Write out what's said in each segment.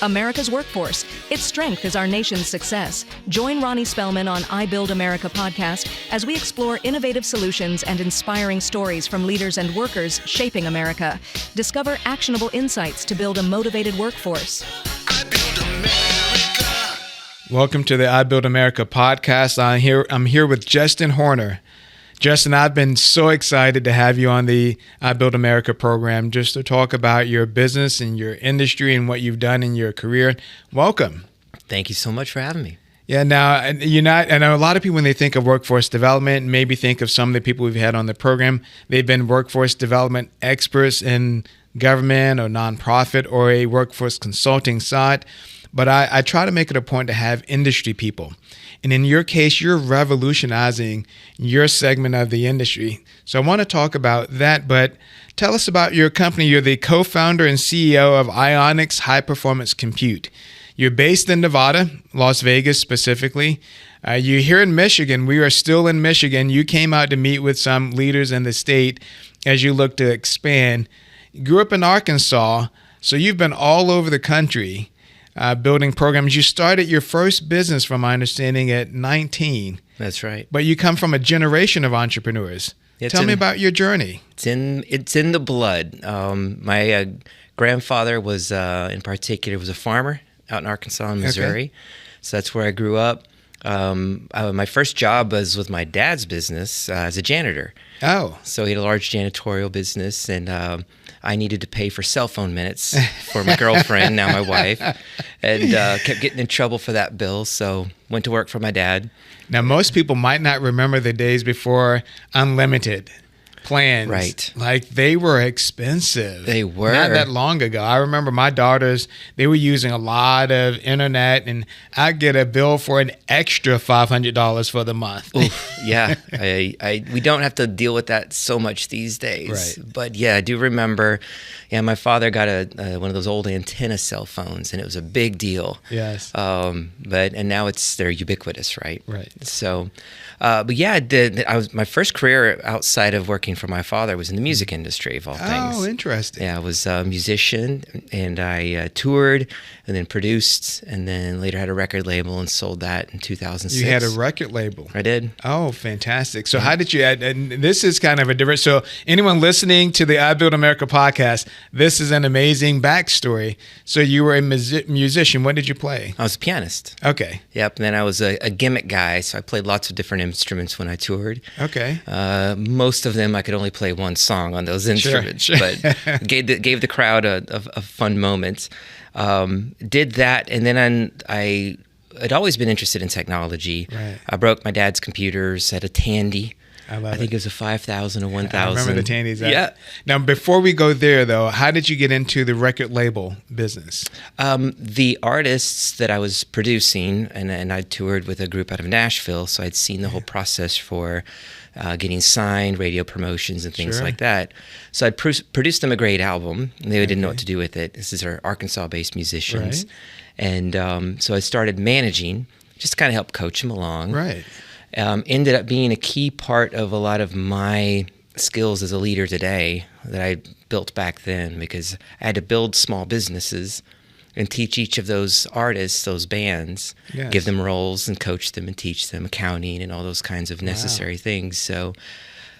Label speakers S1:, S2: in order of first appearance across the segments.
S1: America's workforce. Its strength is our nation's success. Join Ronnie Spellman on I Build America podcast as we explore innovative solutions and inspiring stories from leaders and workers shaping America. Discover actionable insights to build a motivated workforce.
S2: Welcome to the I Build America podcast. I'm here with Justyn Hornor. Justyn, I've been so excited to have you on the I Build America program just to talk about your business and your industry and what you've done in your career. Welcome.
S3: Thank you so much for having me.
S2: Yeah, now, I know a lot of people, when they think of workforce development, maybe think of some of the people we've had on the program. They've been workforce development experts in government or nonprofit or a workforce consulting side. But I try to make it a point to have industry people. And in your case, you're revolutionizing your segment of the industry. So I want to talk about that, but tell us about your company. You're the co-founder and CEO of ONX High Performance Compute. You're based in Nevada, Las Vegas specifically. You're here in Michigan. We are still in Michigan. You came out to meet with some leaders in the state as you look to expand. You grew up in Arkansas, so you've been all over the country. Building programs. You started your first business, from my understanding, at 19.
S3: That's right.
S2: But you come from a generation of entrepreneurs. Tell me about your journey.
S3: It's in the blood. My grandfather was, in particular, was a farmer out in Arkansas and Missouri. Okay. So that's where I grew up. My first job was with my dad's business as a janitor.
S2: Oh.
S3: So he had a large janitorial business, and I needed to pay for cell phone minutes for my girlfriend, now my wife, and kept getting in trouble for that bill. So went to work for my dad.
S2: Now, most people might not remember the days before unlimited plans.
S3: Right.
S2: Like, they were expensive.
S3: They were.
S2: Not that long ago. I remember my daughters, they were using a lot of internet, and I'd get a bill for an extra $500 for the month.
S3: Oof, yeah. We don't have to deal with that so much these days.
S2: Right.
S3: But yeah, I do remember, my father got one of those old antenna cell phones, and it was a big deal.
S2: Yes.
S3: And now they're ubiquitous, right?
S2: Right.
S3: So, but yeah, my first career outside of working for my father was in the music industry, of all things.
S2: Oh, interesting.
S3: Yeah, I was a musician, and I toured and then produced, and then later had a record label and sold that in 2006.
S2: You had a record label.
S3: I did.
S2: Oh, fantastic. So how did you, and this is kind of a different, so anyone listening to the I Build America podcast, this is an amazing backstory. So you were a musician. What did you play?
S3: I was a pianist.
S2: Okay.
S3: Yep, and then I was a gimmick guy, so I played lots of different instruments when I toured.
S2: Okay.
S3: Most of them I could only play one song on those instruments,
S2: sure.
S3: But gave the crowd a fun moment. Did that, and then I had always been interested in technology.
S2: Right.
S3: I broke my dad's computers at a Tattd.
S2: I
S3: think it was a 5,000 or 1,000.
S2: I remember the Tattds.
S3: Yeah.
S2: Now, before we go there, though, how did you get into the record label business?
S3: The artists that I was producing, and I toured with a group out of Nashville, so I'd seen the whole process for getting signed, radio promotions, and things like that. So I produced them a great album, and they didn't know what to do with it. This is our Arkansas-based musicians.
S2: Right.
S3: And so I started managing, just to kind of help coach them along.
S2: Right.
S3: Ended up being a key part of a lot of my skills as a leader today that I built back then, because I had to build small businesses and teach each of those artists, those bands, give them roles and coach them and teach them accounting and all those kinds of necessary things. So,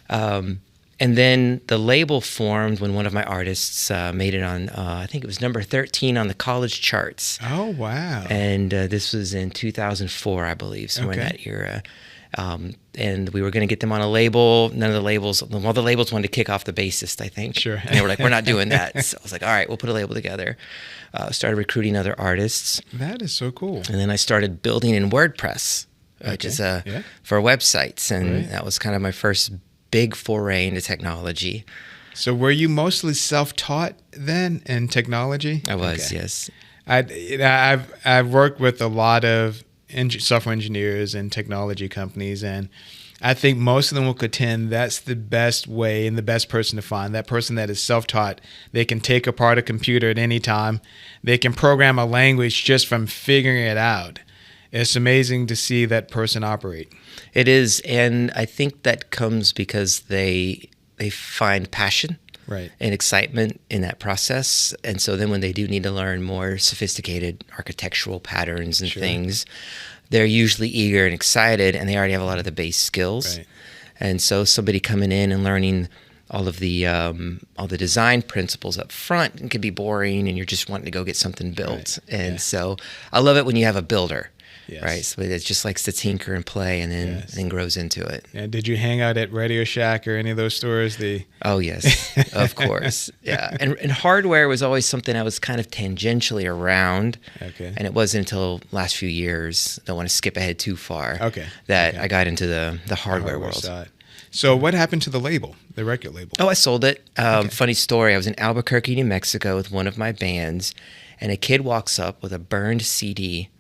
S3: and then the label formed when one of my artists made it on, I think it was number 13 on the college charts.
S2: Oh, wow.
S3: And this was in 2004, I believe, somewhere in that era. And we were going to get them on a label. None of the labels wanted to kick off the bassist, I think.
S2: Sure.
S3: And they were like, we're not doing that. So I was like, all right, we'll put a label together. Started recruiting other artists.
S2: That is so cool.
S3: And then I started building in WordPress, which is for websites. And that was kind of my first big foray into technology.
S2: So were you mostly self-taught then in technology?
S3: I was, yes.
S2: I've worked with a lot of software engineers and technology companies, and I think most of them will contend that's the best way and the best person to find. That person that is self-taught. They can take apart a computer at any time. They can program a language just from figuring it out. It's amazing to see that person operate.
S3: It is, and I think that comes because they find passion
S2: right.
S3: and excitement in that process. And so then when they do need to learn more sophisticated architectural patterns and things, they're usually eager and excited, and they already have a lot of the base skills.
S2: Right.
S3: And so somebody coming in and learning all the design principles up front can be boring, and you're just wanting to go get something built.
S2: Right.
S3: And so I love it when you have a builder.
S2: Yes.
S3: Right, so it just likes to tinker and play, and then grows into it.
S2: Yeah. Did you hang out at Radio Shack or any of those stores?
S3: Oh yes, of course. Yeah, and hardware was always something I was kind of tangentially around.
S2: Okay.
S3: And it wasn't until last few years, don't want to skip ahead too far.
S2: Okay.
S3: That I got into the hardware world.
S2: Side. So what happened to the label, the record label?
S3: Oh, I sold it. Funny story. I was in Albuquerque, New Mexico with one of my bands, and a kid walks up with a burned CD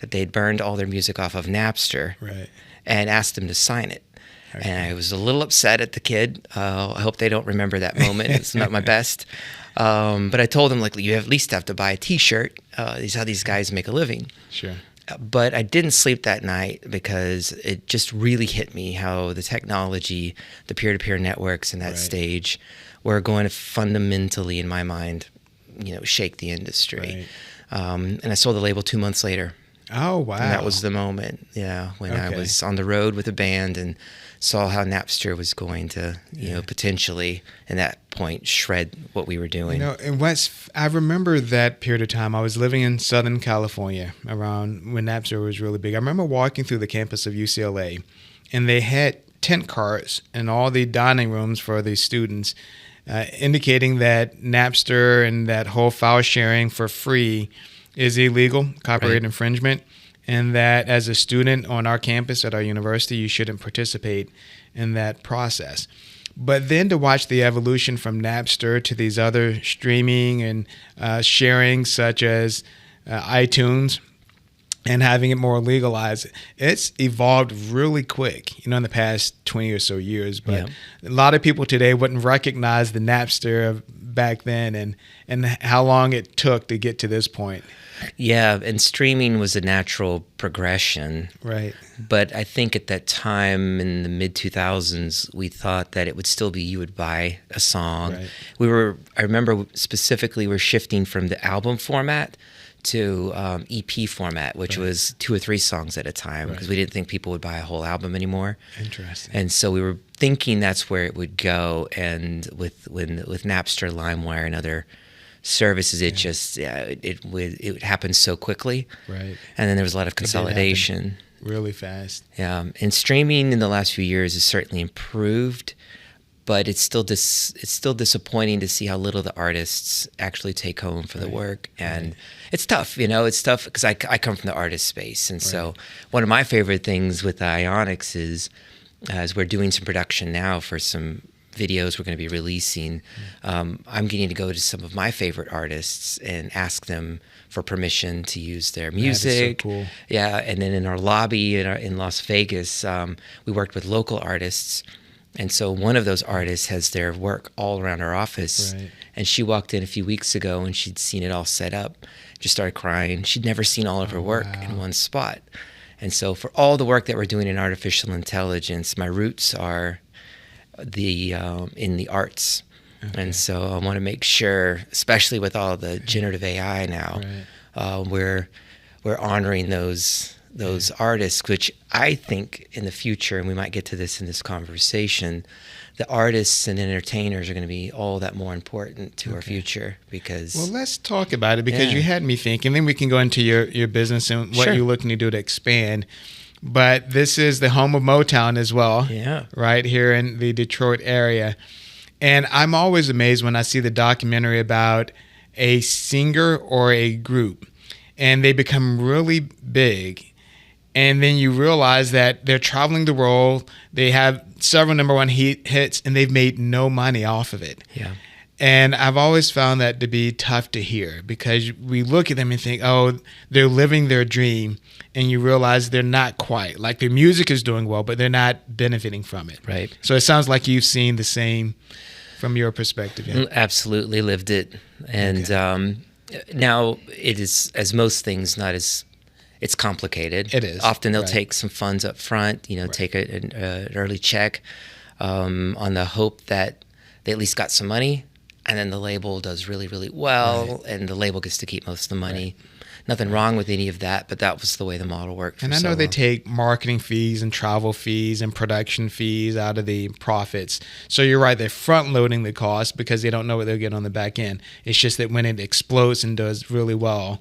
S3: that they'd burned all their music off of Napster,
S2: right,
S3: and asked them to sign it.
S2: Okay.
S3: And I was a little upset at the kid. I hope they don't remember that moment. It's not my best. But I told them, like, you at least have to buy a T-shirt. This is how these guys make a living.
S2: Sure.
S3: But I didn't sleep that night because it just really hit me how the technology, the peer-to-peer networks in that stage were going to fundamentally, in my mind, shake the industry.
S2: Right.
S3: And I sold the label 2 months later.
S2: Oh, wow.
S3: And that was the moment, when I was on the road with a band and saw how Napster was going to, potentially, at that point, shred what we were doing.
S2: And I remember that period of time. I was living in Southern California around when Napster was really big. I remember walking through the campus of UCLA, and they had tent cars in all the dining rooms for the students, indicating that Napster and that whole file sharing for free is illegal, copyright infringement, and that as a student on our campus at our university, you shouldn't participate in that process. But then to watch the evolution from Napster to these other streaming and sharing, such as iTunes, and having it more legalized, it's evolved really quick, in the past 20 or so years. But a lot of people today wouldn't recognize the Napster of back then and how long it took to get to this point.
S3: Yeah, and streaming was a natural progression.
S2: Right.
S3: But I think at that time in the mid-2000s, we thought that it would still be you would buy a song. Right. I remember specifically we're shifting from the album format to EP format, which was 2 or 3 songs at a time, because we didn't think people would buy a whole album anymore.
S2: Interesting.
S3: And so we were thinking that's where it would go. And with Napster, LimeWire, and other services, it would happen so quickly. Right. And then there was a lot of consolidation.
S2: Really fast.
S3: Yeah. And streaming in the last few years has certainly improved, but it's still disappointing to see how little the artists actually take home for the work. And it's tough, it's tough because I come from the artist space. And so one of my favorite things with Ionix is, as we're doing some production now for some videos we're going to be releasing, I'm getting to go to some of my favorite artists and ask them for permission to use their music.
S2: That is so cool. Yeah,
S3: and then in our lobby in Las Vegas, we worked with local artists. And so one of those artists has their work all around our office. Right. And she walked in a few weeks ago and she'd seen it all set up, just started crying. She'd never seen all of her work in one spot. And so for all the work that we're doing in artificial intelligence, my roots are in the arts. Okay. And so I want to make sure, especially with all the generative AI now, we're honoring those artists, which I think in the future, and we might get to this in this conversation, the artists and entertainers are going to be all that more important to our future. Because
S2: well, let's talk about it, because you had me thinking. Then we can go into your business and what you're looking to do to expand. But this is the home of Motown as well, right here in the Detroit area. And I'm always amazed when I see the documentary about a singer or a group, and they become really big. And then you realize that they're traveling the world. They have several #1 hits, and they've made no money off of it. Yeah. And I've always found that to be tough to hear, because we look at them and think, oh, they're living their dream. And you realize they're not quite. Like, their music is doing well, but they're not benefiting from it. Right. So it sounds like you've seen the same from your perspective. Yeah?
S3: Absolutely lived it. And now it is, as most things, it's complicated.
S2: It is.
S3: Often they'll take some funds up front, take an early check on the hope that they at least got some money. and then the label does really, really well, and the label gets to keep most of the money. Nothing wrong with any of that, but that was the way the model worked.
S2: And I know they take marketing fees and travel fees and production fees out of the profits. So you're right, they're front loading the cost because they don't know what they'll get on the back end. It's just that when it explodes and does really well,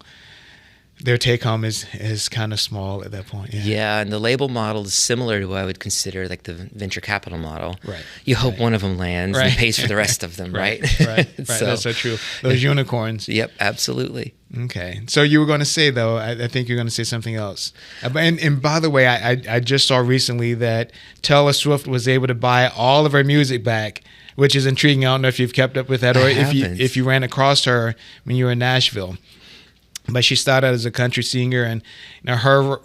S2: their take home is kind of small at that point.
S3: Yeah, and the label model is similar to what I would consider like the venture capital model.
S2: Right.
S3: You hope one of them lands and pays for the rest of them, right?
S2: Right. So, that's so true. Those unicorns.
S3: Yep, absolutely.
S2: Okay. So you were going to say, though, I think you're going to say something else. And by the way, I just saw recently that Taylor Swift was able to buy all of her music back, which is intriguing. I don't know if you've kept up with that or if you ran across her when you were in Nashville. But she started as a country singer, and her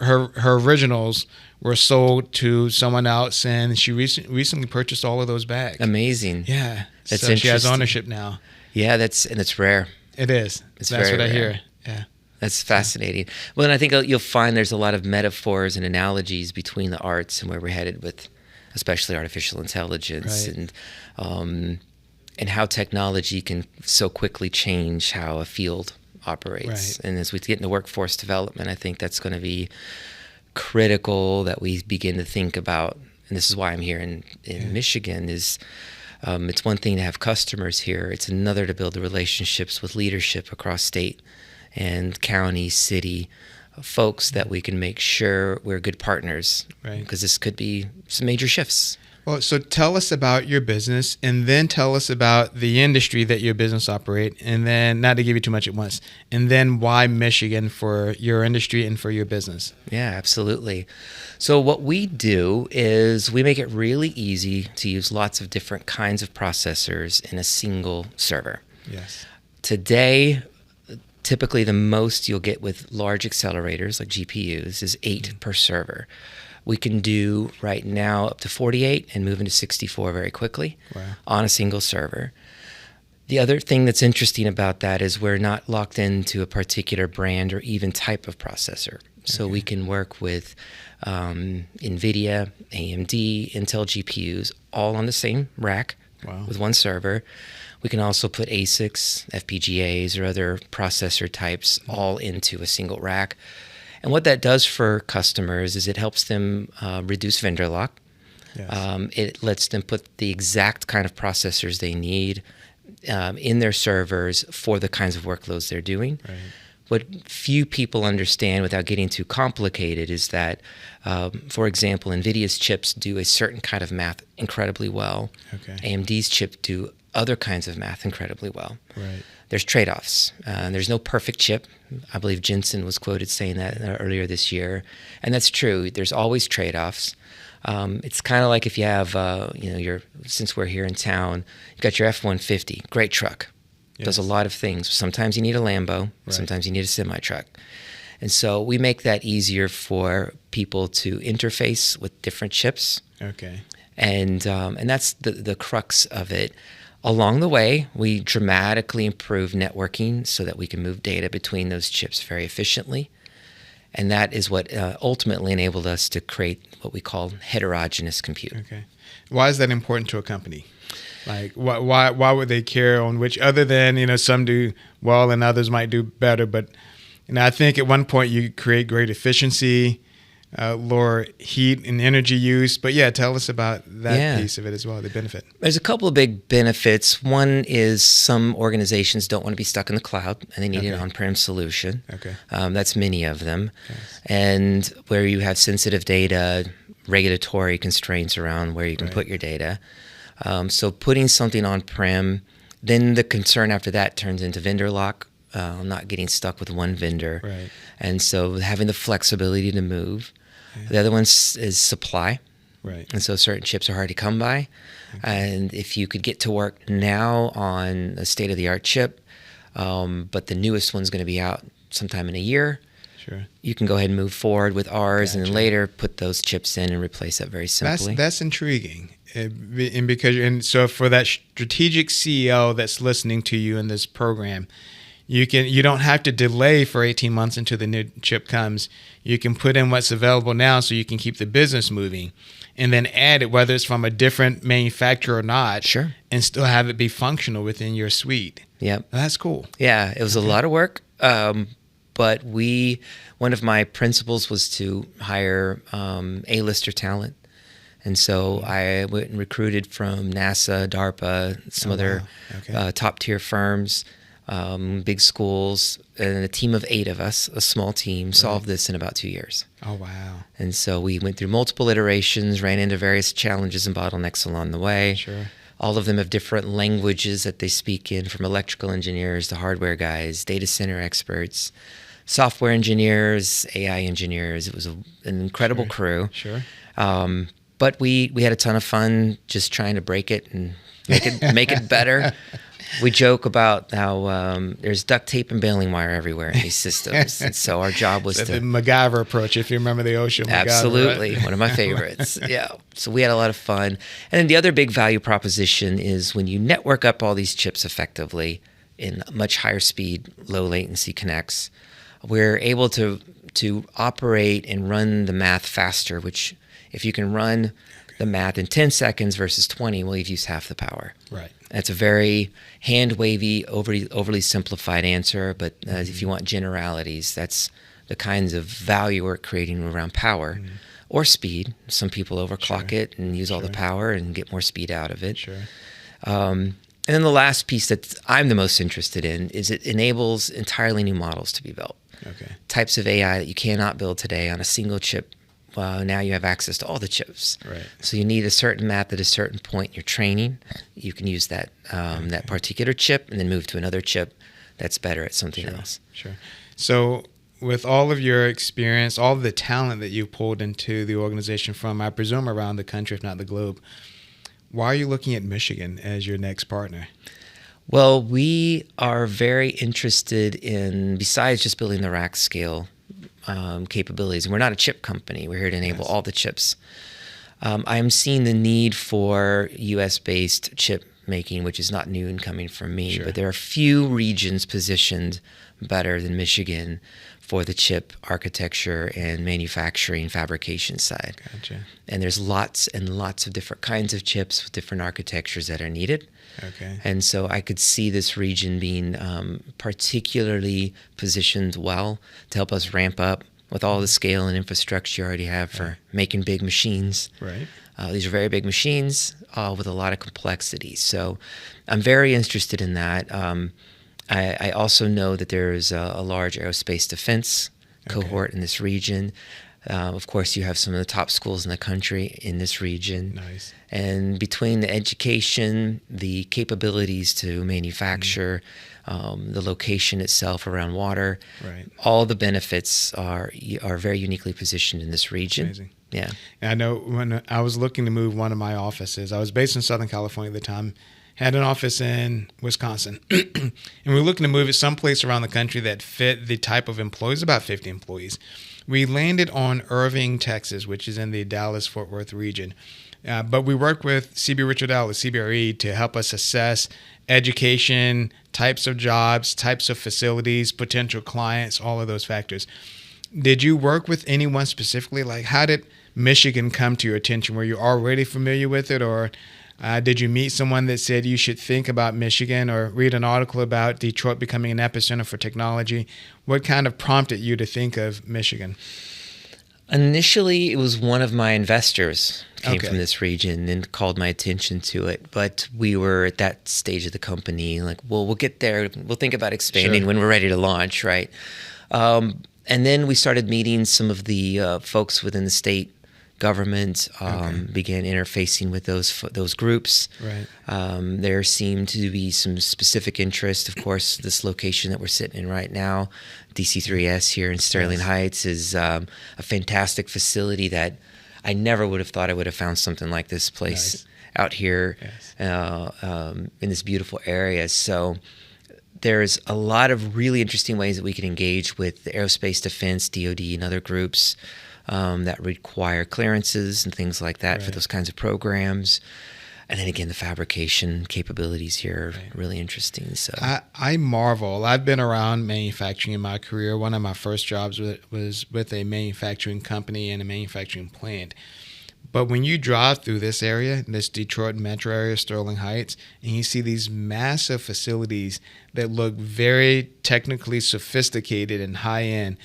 S2: originals were sold to someone else, and she recently purchased all of those back.
S3: Amazing.
S2: Yeah.
S3: That's
S2: so she has ownership now.
S3: Yeah, it's rare.
S2: It is. That's what I hear. Yeah.
S3: That's fascinating. Well, and I think you'll find there's a lot of metaphors and analogies between the arts and where we're headed with, especially artificial intelligence and how technology can so quickly change how a field operates. And as we get into workforce development, I think that's going to be critical that we begin to think about. And this is why I'm here in Michigan is it's one thing to have customers here. It's another to build the relationships with leadership across state and county, city, folks that we can make sure we're good partners. Because this could be some major shifts.
S2: Well, so tell us about your business, and then tell us about the industry that your business operate, and then, not to give you too much at once, and then why Michigan for your industry and for your business.
S3: Yeah, absolutely. So what we do is we make it really easy to use lots of different kinds of processors in a single server.
S2: Yes.
S3: Today, typically the most you'll get with large accelerators like GPUs is 8 per server. We can do right now up to 48 and move into 64 very quickly on a single server. The other thing that's interesting about that is we're not locked into a particular brand or even type of processor. So we can work with NVIDIA, AMD, Intel GPUs all on the same rack with one server. We can also put ASICs, FPGAs, or other processor types all into a single rack. And what that does for customers is it helps them reduce vendor lock. It lets them put the exact kind of processors they need in their servers for the kinds of workloads they're doing. What few people understand without getting too complicated is that, for example, NVIDIA's chips do a certain kind of math incredibly well. AMD's chips do other kinds of math incredibly well. There's trade-offs. There's no perfect chip. I believe Justyn was quoted saying that earlier this year. And that's true. There's always trade-offs. It's kind of like if you have, since we're here in town, you've got your F-150, great truck. Does a lot of things. Sometimes you need a Lambo. Sometimes you need a semi-truck. And so we make that easier for people to interface with different chips. And that's the crux of it. Along the way, we dramatically improve networking so that we can move data between those chips very efficiently. And that is what ultimately enabled us to create what we call heterogeneous compute.
S2: Why is that important to a company? Like, why would they care on which, other than, some do well and others might do better. But, I think at one point you create great efficiency, lower heat and energy use. But tell us about that piece of it as well, the benefit.
S3: There's a couple of big benefits. One is some organizations don't want to be stuck in the cloud and they need an on-prem solution. That's many of them. And where you have sensitive data, regulatory constraints around where you can put your data. So putting something on-prem, then the concern after that turns into vendor lock, not getting stuck with one vendor. And so having the flexibility to move. The other one is supply. And so certain chips are hard to come by. And if you could get to work now on a state-of-the-art chip, but the newest one's going to be out sometime in a year, you can go ahead and move forward with ours and then later put those chips in and replace that very simply.
S2: That's intriguing. And so for that strategic CEO that's listening to you in this program, You don't have to delay for 18 months until the new chip comes. You can put in what's available now so you can keep the business moving, and then add it, whether it's from a different manufacturer or not,
S3: Sure.
S2: and still have it be functional within your suite.
S3: Yep.
S2: That's cool.
S3: Yeah, it was a lot of work, but one of my principles was to hire A-lister talent. And so I went and recruited from NASA, DARPA, some other top-tier firms, big schools, and a team of 8 of us, a small team, solved this in about 2 years.
S2: Oh, wow.
S3: And so we went through multiple iterations, ran into various challenges and bottlenecks along the way.
S2: Sure.
S3: All of them have different languages that they speak in, from electrical engineers to hardware guys, data center experts, software engineers, AI engineers. It was an incredible crew.
S2: Sure.
S3: But we had a ton of fun just trying to break it and make it better. We joke about how there's duct tape and baling wire everywhere in these systems. And so our job was
S2: the MacGyver approach, if you remember the ocean MacGyver.
S3: Absolutely.
S2: Right?
S3: One of my favorites. Yeah. So we had a lot of fun. And then the other big value proposition is when you network up all these chips effectively in much higher speed, low latency connects, we're able to operate and run the math faster, which if you can run the math in 10 seconds versus 20, well, you've used half the power.
S2: Right.
S3: That's a very hand-wavy, overly simplified answer, but if you want generalities, that's the kinds of value we're creating around power or speed. Some people overclock it and use all the power and get more speed out of it.
S2: Sure.
S3: And then the last piece that I'm the most interested in is it enables entirely new models to be built.
S2: Okay.
S3: Types of AI that you cannot build today on a single chip. Now you have access to all the chips.
S2: Right.
S3: So you need a certain map at a certain point in your training. You can use that that particular chip and then move to another chip that's better at something else.
S2: Sure. So with all of your experience, all of the talent that you pulled into the organization from, I presume, around the country, if not the globe, why are you looking at Michigan as your next partner?
S3: Well, we are very interested in, besides just building the rack scale capabilities, and we're not a chip company. We're here to enable all the chips. I am seeing the need for U.S.-based chip making, which is not new and coming from me, but there are few regions positioned better than Michigan for the chip architecture and manufacturing fabrication side.
S2: Gotcha.
S3: And there's lots and lots of different kinds of chips with different architectures that are needed.
S2: Okay.
S3: And so I could see this region being particularly positioned well to help us ramp up with all the scale and infrastructure you already have for making big machines.
S2: Right.
S3: These are very big machines with a lot of complexity. So I'm very interested in that. I also know that there is a large aerospace defense cohort in this region. Of course, you have some of the top schools in the country in this region.
S2: Nice.
S3: And between the education, the capabilities to manufacture, the location itself around water, all the benefits are very uniquely positioned in this region.
S2: Amazing.
S3: Yeah.
S2: And I know when I was looking to move one of my offices, I was based in Southern California at the time, had an office in Wisconsin, and we were looking to move it someplace around the country that fit the type of employees, about 50 employees. We landed on Irving, Texas, which is in the Dallas-Fort Worth region. But we worked with CB Richard Ellis, CBRE, to help us assess education, types of jobs, types of facilities, potential clients, all of those factors. Did you work with anyone specifically? Like, how did Michigan come to your attention? Were you already familiar with it, or did you meet someone that said you should think about Michigan, or read an article about Detroit becoming an epicenter for technology? What kind of prompted you to think of Michigan? Initially,
S3: it was one of my investors came from this region and called my attention to it. But we were at that stage of the company, like, well, we'll get there. We'll think about expanding when we're ready to launch, right? And then we started meeting some of the folks within the state government, began interfacing with those groups.
S2: Right.
S3: There seemed to be some specific interest. Of course, this location that we're sitting in right now, DC3S here in Sterling Heights, is a fantastic facility that I never would have thought I would have found something like this place out here in this beautiful area. So there's a lot of really interesting ways that we can engage with the aerospace defense, DoD, and other groups that require clearances and things like that for those kinds of programs. And then again, the fabrication capabilities here are really interesting. So
S2: I marvel. I've been around manufacturing in my career. One of my first jobs was with a manufacturing company and a manufacturing plant. But when you drive through this area, this Detroit metro area, Sterling Heights, and you see these massive facilities that look very technically sophisticated and high-end,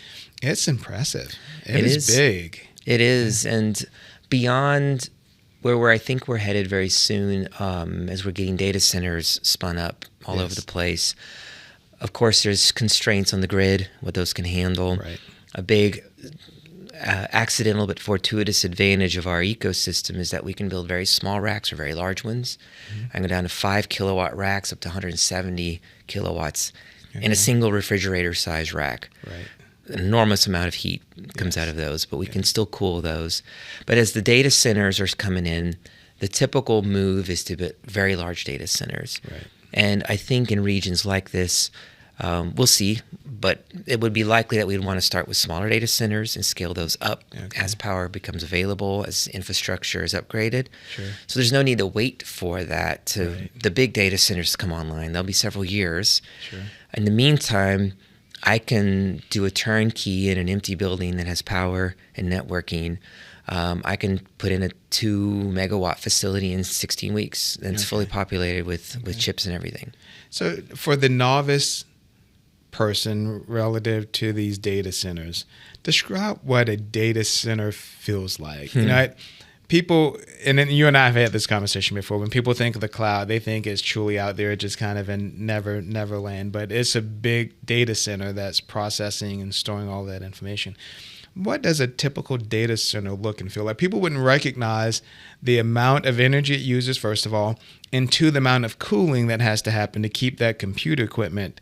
S2: it's impressive. It is big.
S3: It is. And beyond where I think we're headed very soon, as we're getting data centers spun up all over the place, of course, there's constraints on the grid, what those can handle.
S2: Right.
S3: A big accidental but fortuitous advantage of our ecosystem is that we can build very small racks or very large ones. I can go down to 5 kilowatt racks up to 170 kilowatts in a single refrigerator size rack.
S2: Right.
S3: An enormous amount of heat comes out of those, but we can still cool those. But as the data centers are coming in, the typical move is to build very large data centers.
S2: Right.
S3: And I think in regions like this, we'll see, but it would be likely that we'd want to start with smaller data centers and scale those up as power becomes available, as infrastructure is upgraded.
S2: Sure.
S3: So there's no need to wait for that to the big data centers to come online. There'll be several years.
S2: Sure.
S3: In the meantime, I can do a turnkey in an empty building that has power and networking. I can put in a 2 megawatt facility in 16 weeks, and it's fully populated with chips and everything.
S2: So for the novice person relative to these data centers, describe what a data center feels like. You know, people, and then you and I have had this conversation before, when people think of the cloud, they think it's truly out there, just kind of in neverland, but it's a big data center that's processing and storing all that information. What does a typical data center look and feel like? People wouldn't recognize the amount of energy it uses, first of all, and two, the amount of cooling that has to happen to keep that computer equipment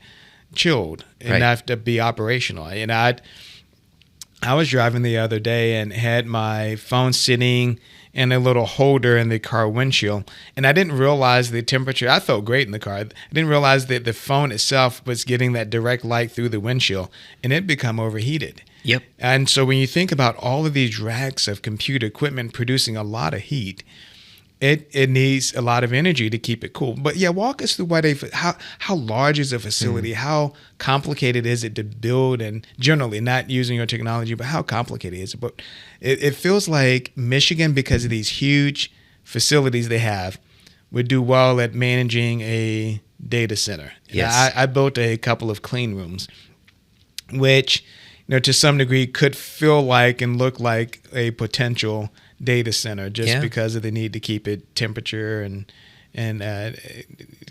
S2: chilled and have to be operational. And I was driving the other day and had my phone sitting in a little holder in the car windshield, and I didn't realize the temperature. I felt great in the car. I didn't realize that the phone itself was getting that direct light through the windshield, and it become overheated.
S3: Yep. And
S2: so when you think about all of these racks of computer equipment producing a lot of heat, it needs a lot of energy to keep it cool. But yeah, walk us through how large is a facility? How complicated is it to build? And generally, not using your technology, but how complicated is it? But it feels like Michigan, because of these huge facilities they have, would do well at managing a data center.
S3: Yes.
S2: I built a couple of clean rooms, which, to some degree could feel like and look like a potential data center, just because of the need to keep it temperature and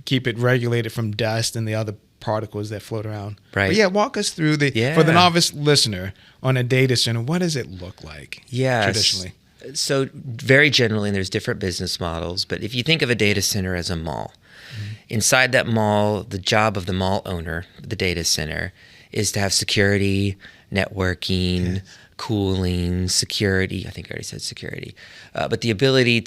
S2: keep it regulated from dust and the other particles that float around.
S3: Right.
S2: But walk us through for the novice listener on a data center. What does it look like traditionally?
S3: So very generally, and there's different business models, but if you think of a data center as a mall, inside that mall, the job of the mall owner, the data center, is to have security, networking, cooling, security. I think I already said security. But the ability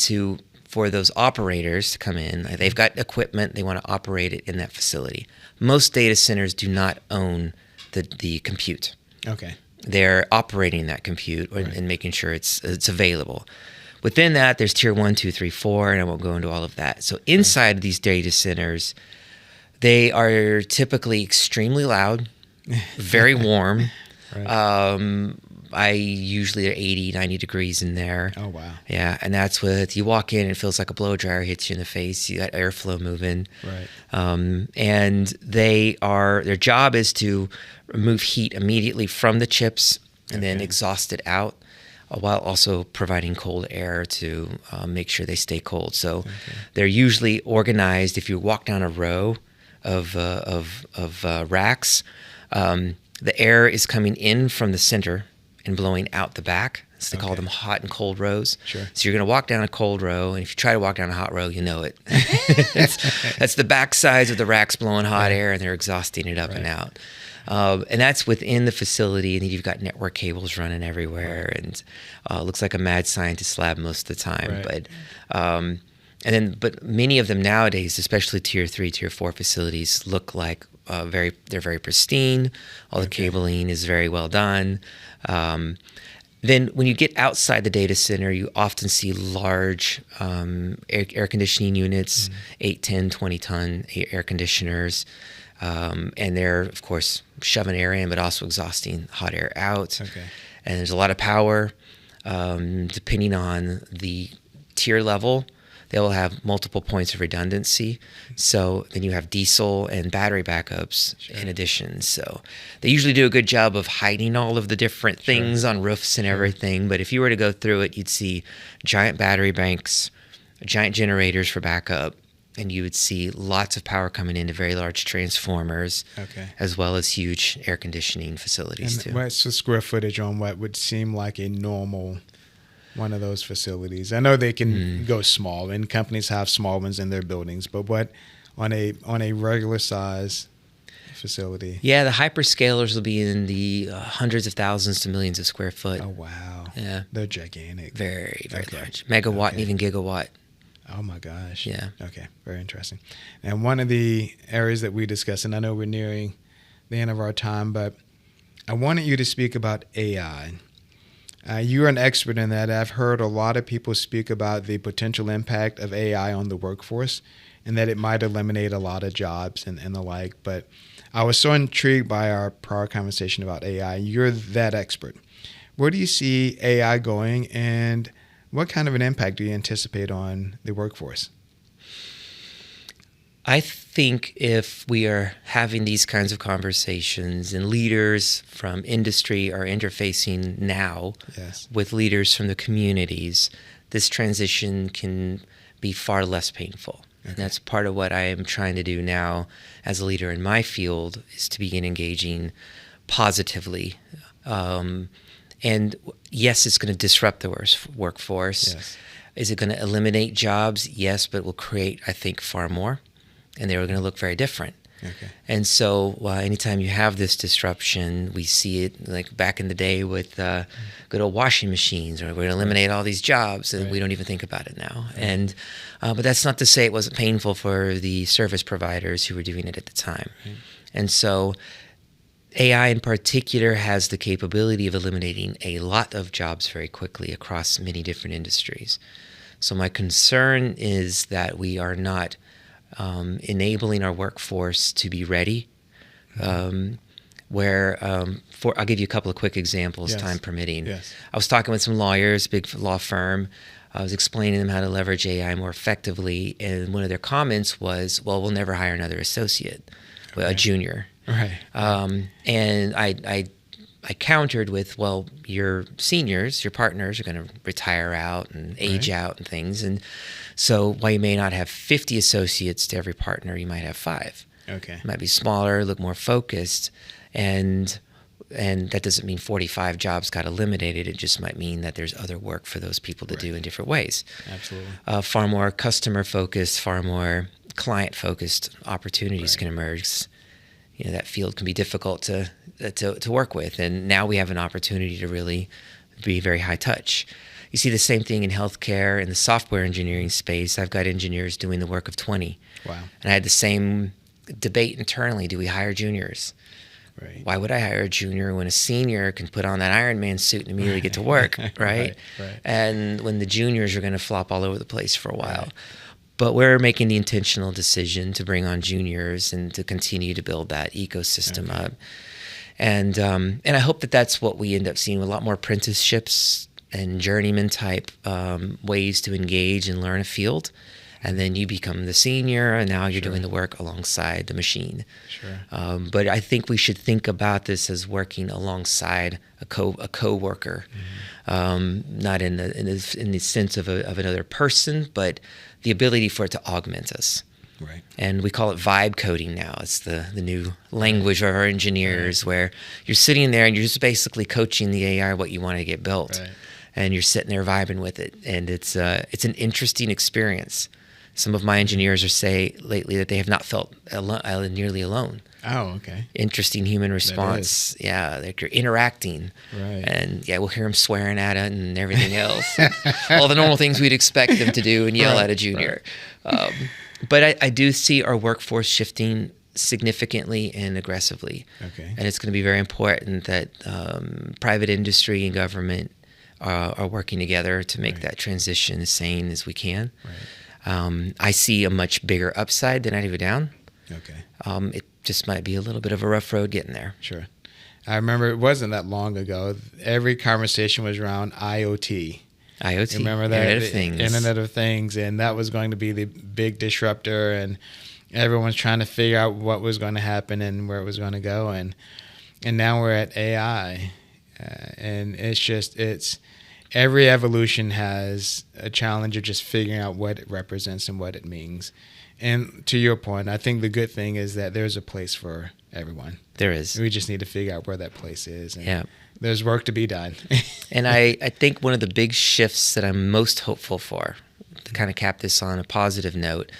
S3: for those operators to come in, they've got equipment, they want to operate it in that facility. Most data centers do not own the compute.
S2: Okay.
S3: They're operating that compute and making sure it's available. Within that, there's tier 1, 2, 3, 4, and I won't go into all of that. So inside of these data centers, they are typically extremely loud, very warm. I usually are 80, 90 degrees in there.
S2: Oh, wow.
S3: Yeah, and that's you walk in and it feels like a blow dryer hits you in the face. You got airflow moving.
S2: Right.
S3: And their job is to remove heat immediately from the chips and then exhaust it out, while also providing cold air to make sure they stay cold. So they're usually organized. If you walk down a row of racks, the air is coming in from the center and blowing out the back. So they call them hot and cold rows.
S2: Sure.
S3: So you're going to walk down a cold row, and if you try to walk down a hot row, you know it. That's the back sides of the racks blowing hot air, and they're exhausting it up and out. And that's within the facility, and then you've got network cables running everywhere, and it looks like a mad scientist lab most of the time. Right. But many of them nowadays, especially tier 3, tier 4 facilities, look like they're very pristine. All the cabling is very well done. Then when you get outside the data center, you often see large air conditioning units, 8, 10, 20-ton air conditioners. And they're, of course, shoving air in, but also exhausting hot air out.
S2: Okay.
S3: And there's a lot of power. Depending on the tier level, they will have multiple points of redundancy. So then you have diesel and battery backups in addition. So they usually do a good job of hiding all of the different things on roofs and everything. But if you were to go through it, you'd see giant battery banks, giant generators for backup, and you would see lots of power coming into very large transformers, as well as huge air conditioning facilities
S2: and
S3: too.
S2: What's the square footage on what would seem like a normal one of those facilities? I know they can go small, and companies have small ones in their buildings, but what on a regular size facility?
S3: Yeah, the hyperscalers will be in the hundreds of thousands to millions of square foot.
S2: Oh wow!
S3: Yeah,
S2: they're gigantic.
S3: Very, very large, megawatt and even gigawatt.
S2: Oh my gosh!
S3: Yeah.
S2: Okay, very interesting. And one of the areas that we discussed, and I know we're nearing the end of our time, but I wanted you to speak about AI. You're an expert in that. I've heard a lot of people speak about the potential impact of AI on the workforce and that it might eliminate a lot of jobs and the like. But I was so intrigued by our prior conversation about AI. You're that expert. Where do you see AI going, and what kind of an impact do you anticipate on the workforce?
S3: I think if we are having these kinds of conversations and leaders from industry are interfacing now with leaders from the communities, this transition can be far less painful. And that's part of what I am trying to do now as a leader in my field, is to begin engaging positively. And yes, it's going to disrupt the workforce.
S2: Yes.
S3: Is it going to eliminate jobs? Yes, but it will create, I think, far more. And they were going to look very different.
S2: Okay.
S3: And so anytime you have this disruption, we see it like back in the day with good old washing machines, or we're going to eliminate all these jobs, and we don't even think about it now. And but that's not to say it wasn't painful for the service providers who were doing it at the time. And so AI in particular has the capability of eliminating a lot of jobs very quickly across many different industries. So my concern is that we are not enabling our workforce to be ready. I'll give you a couple of quick examples, time permitting.
S2: Yes.
S3: I was talking with some lawyers, big law firm. I was explaining to them how to leverage AI more effectively, and one of their comments was, "Well, we'll never hire another associate, a junior."
S2: Right.
S3: And I countered with, well, your seniors, your partners are going to retire out and age out and things. And so while you may not have 50 associates to every partner, you might have 5.
S2: Okay.
S3: It might be smaller, look more focused. And that doesn't mean 45 jobs got eliminated. It just might mean that there's other work for those people to do in different ways.
S2: Absolutely.
S3: Far more customer focused, far more client focused opportunities can emerge. You know, that field can be difficult to work with, and now we have an opportunity to really be very high touch. You see the same thing in healthcare and the software engineering space. I've got engineers doing the work of 20.
S2: Wow.
S3: And I had the same debate internally. Do we hire juniors?
S2: Right.
S3: Why would I hire a junior when a senior can put on that Iron Man suit and immediately get to work, right?
S2: Right.
S3: And when the juniors are going to flop all over the place for a while. Right. But we're making the intentional decision to bring on juniors and to continue to build that ecosystem up. And I hope that that's what we end up seeing, with a lot more apprenticeships and journeyman type ways to engage and learn a field. And then you become the senior, and now you're doing the work alongside the machine.
S2: Sure.
S3: But I think we should think about this as working alongside a co-worker, not in the sense of another person, but the ability for it to augment us.
S2: Right.
S3: And we call it vibe coding now. It's the new language of our engineers, where you're sitting there and you're just basically coaching the AI what you want to get built.
S2: Right.
S3: And you're sitting there vibing with it. And it's an interesting experience. Some of my engineers say lately that they have not felt nearly alone.
S2: Oh, okay.
S3: Interesting human response. Yeah, like you're interacting.
S2: Right.
S3: And we'll hear them swearing at it and everything else. All the normal things we'd expect them to do and yell at a junior. Right. But I do see our workforce shifting significantly and aggressively.
S2: Okay.
S3: And it's going to be very important that private industry and government are working together to make that transition as sane as we can. I see a much bigger upside than I do a down.
S2: Okay.
S3: It just might be a little bit of a rough road getting there.
S2: Sure. I remember it wasn't that long ago. Every conversation was around IoT.
S3: IoT,
S2: Remember that?
S3: Internet of Things.
S2: Internet of Things, and that was going to be the big disruptor, and everyone's trying to figure out what was going to happen and where it was going to go, and now we're at AI, and it's every evolution has a challenge of just figuring out what it represents and what it means. And to your point, I think the good thing is that there's a place for everyone.
S3: There is.
S2: We just need to figure out where that place is. And
S3: yeah.
S2: There's work to be done.
S3: And I think one of the big shifts that I'm most hopeful for, to kind of cap this on a positive note,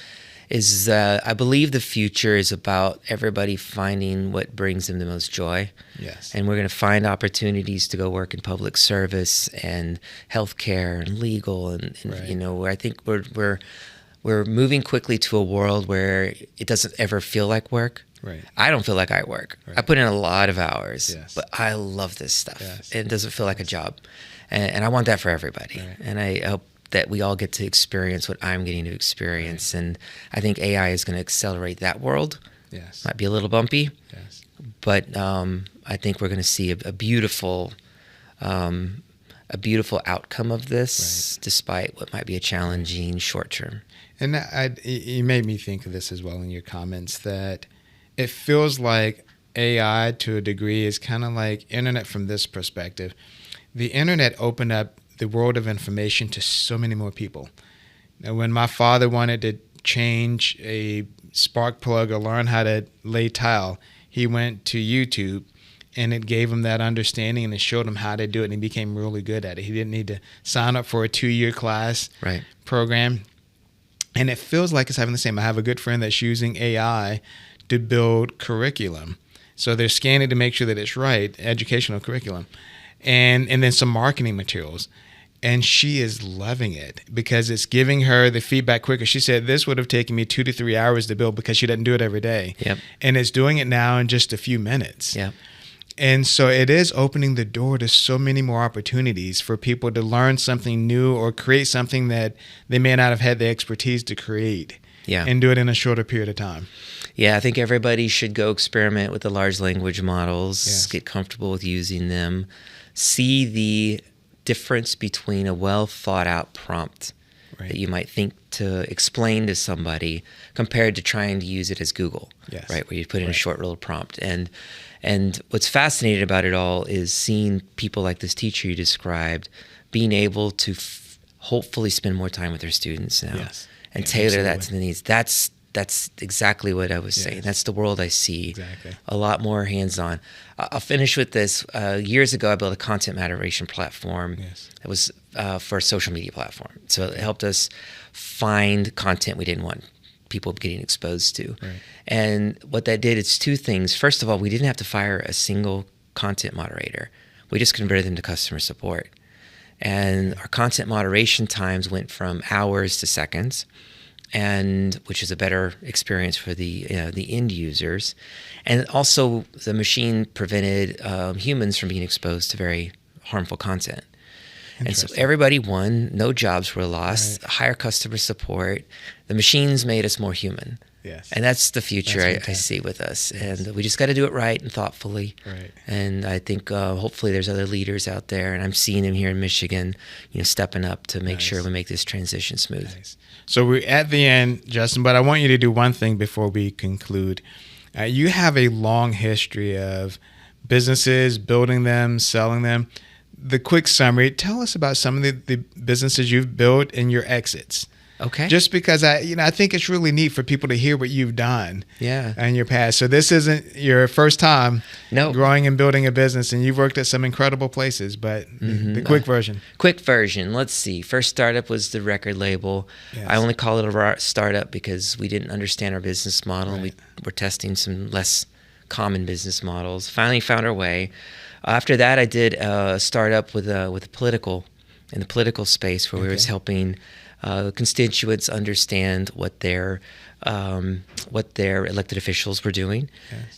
S3: is I believe the future is about everybody finding what brings them the most joy.
S2: Yes.
S3: And we're going to find opportunities to go work in public service and healthcare and legal, and
S2: Right.
S3: where I think we're moving quickly to a world where it doesn't ever feel like work.
S2: Right.
S3: I don't feel like I work.
S2: Right.
S3: I put in a lot of hours,
S2: Yes.
S3: but I love this stuff.
S2: Yes.
S3: It doesn't feel like a job. And I want that for everybody.
S2: Right.
S3: And I hope that we all get to experience what I'm getting to experience. Right. And I think AI is going to accelerate that world.
S2: Yes.
S3: Might be a little bumpy,
S2: Yes.
S3: but I think we're going to see a beautiful outcome of this,
S2: Right.
S3: despite what might be a challenging short term.
S2: And you made me think of this as well in your comments, that it feels like AI to a degree is kind of like internet from this perspective. The internet opened up the world of information to so many more people. Now, when my father wanted to change a spark plug or learn how to lay tile, he went to YouTube, and it gave him that understanding, and it showed him how to do it, and he became really good at it. He didn't need to sign up for a 2-year class
S3: Right.
S2: program. And it feels like it's having the same. I have a good friend that's using AI to build curriculum. So they're scanning to make sure that it's right, educational curriculum, and then some marketing materials. And she is loving it because it's giving her the feedback quicker. She said, this would have taken me 2 to 3 hours to build because she doesn't do it every day.
S3: Yep.
S2: And it's doing it now in just a few minutes.
S3: Yep.
S2: And so it is opening the door to so many more opportunities for people to learn something new or create something that they may not have had the expertise to create.
S3: Yeah.
S2: And do it in a shorter period of time.
S3: Yeah, I think everybody should go experiment with the large language models,
S2: Yes.
S3: get comfortable with using them, see the difference between a well thought out prompt
S2: Right.
S3: that you might think to explain to somebody compared to trying to use it as Google,
S2: Yes.
S3: right? Where you put in a
S2: Right.
S3: short little prompt. And what's fascinating about it all is seeing people like this teacher you described being able to hopefully spend more time with their students now.
S2: Yes.
S3: And
S2: Yeah,
S3: tailor that
S2: absolutely.
S3: to the needs. That's exactly what I was saying.
S2: Yes.
S3: That's the world I see.
S2: Exactly.
S3: A lot more hands-on. I'll finish with this. Years ago, I built a content moderation platform.
S2: Yes.
S3: It was for a social media platform. So it helped us find content we didn't want people getting exposed to.
S2: Right.
S3: And what that did is two things. First of all, we didn't have to fire a single content moderator. We just converted them to customer support. And our content moderation times went from hours to seconds, and which is a better experience for the end users. And also the machine prevented humans from being exposed to very harmful content. And so everybody won, no jobs were lost,
S2: Right.
S3: higher customer support. The machines made us more human.
S2: Yes.
S3: And that's the future
S2: That's
S3: I see
S2: fantastic.
S3: with us.
S2: Yes.
S3: And we just got to do it right and thoughtfully.
S2: Right.
S3: And I think hopefully there's other leaders out there, and I'm seeing them here in Michigan, stepping up to make
S2: Nice.
S3: sure we make this transition smooth.
S2: Nice. So we're at the end, Justyn, but I want you to do one thing before we conclude. You have a long history of businesses, building them, selling them. The quick summary, tell us about some of the businesses you've built and your exits.
S3: Okay.
S2: Just because I think it's really neat for people to hear what you've done
S3: Yeah.
S2: in your past. So this isn't your first time
S3: No.
S2: growing and building a business, and you've worked at some incredible places, but the quick version.
S3: Quick version. Let's see. First startup was the record label.
S2: Yes.
S3: I only call it a startup because we didn't understand our business model.
S2: Right.
S3: We were testing some less common business models. Finally found our way. After that, I did a startup with the political space where we was helping constituents understand what their elected officials were doing,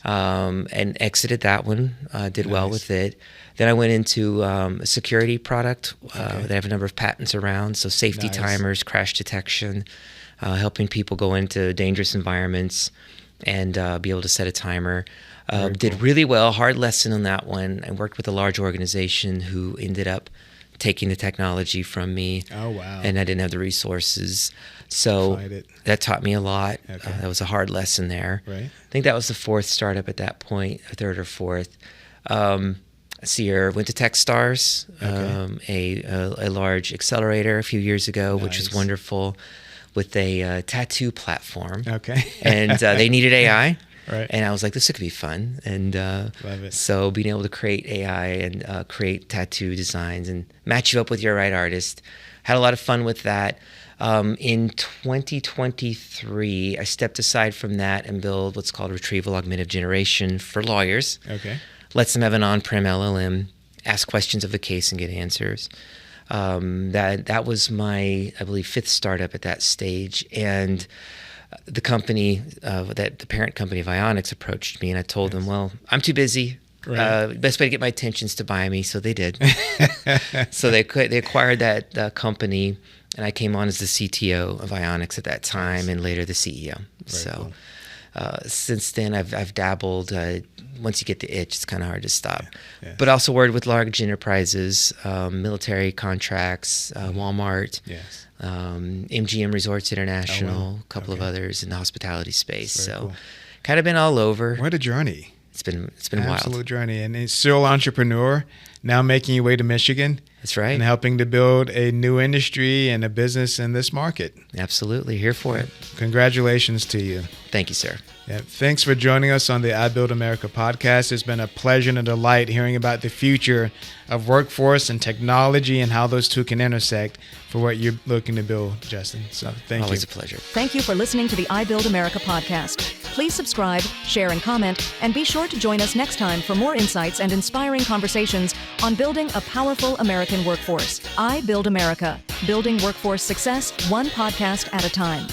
S3: and exited that one. Did well with it. Then I went into a security product that I have a number of patents around, so safety timers, crash detection, helping people go into dangerous environments and be able to set a timer. Did really well, hard lesson on that one. I worked with a large organization who ended up taking the technology from me.
S2: Oh, wow.
S3: And I didn't have the resources. So that taught me a lot. That was a hard lesson there.
S2: Right.
S3: I think that was the fourth startup at that point, a third or fourth. Went to Techstars, a large accelerator a few years ago, which was wonderful, with a tattoo platform. And they needed AI.
S2: Right.
S3: And I was like, this could be fun. And
S2: Love it.
S3: So being able to create AI and create tattoo designs and match you up with your right artist, had a lot of fun with that. In 2023, I stepped aside from that and built what's called retrieval augmented generation for lawyers. Lets them have an on-prem LLM, ask questions of the case and get answers. That was my, I believe, fifth startup at that stage. And the company, the parent company of ONX, approached me, and I told them, well, I'm too busy. Best way to get my attention is to buy me, so they did. So they acquired that company, and I came on as the CTO of ONX at that time, and later the CEO. Cool. Since then, I've dabbled. Once you get the itch, it's kind of hard to stop. But also worked with large enterprises, military contracts, Walmart. MGM Resorts International, a couple of others in the hospitality space. Cool. Kind of been all over.
S2: What a journey.
S3: It's been
S2: wild.
S3: Absolute
S2: journey. And a serial entrepreneur, now making your way to Michigan.
S3: That's right.
S2: And helping to build a new industry and a business in this market.
S3: Absolutely. Here for it.
S2: Congratulations to you.
S3: Thank you, sir.
S2: Thanks for joining us on the I Build America podcast. It's been a pleasure and a delight hearing about the future of workforce and technology and how those two can intersect for what you're looking to build, Justyn. So thank you.
S3: Always a pleasure.
S1: Thank you for listening to the I Build America podcast. Please subscribe, share, and comment, and be sure to join us next time for more insights and inspiring conversations on building a powerful American workforce. I Build America, building workforce success one podcast at a time.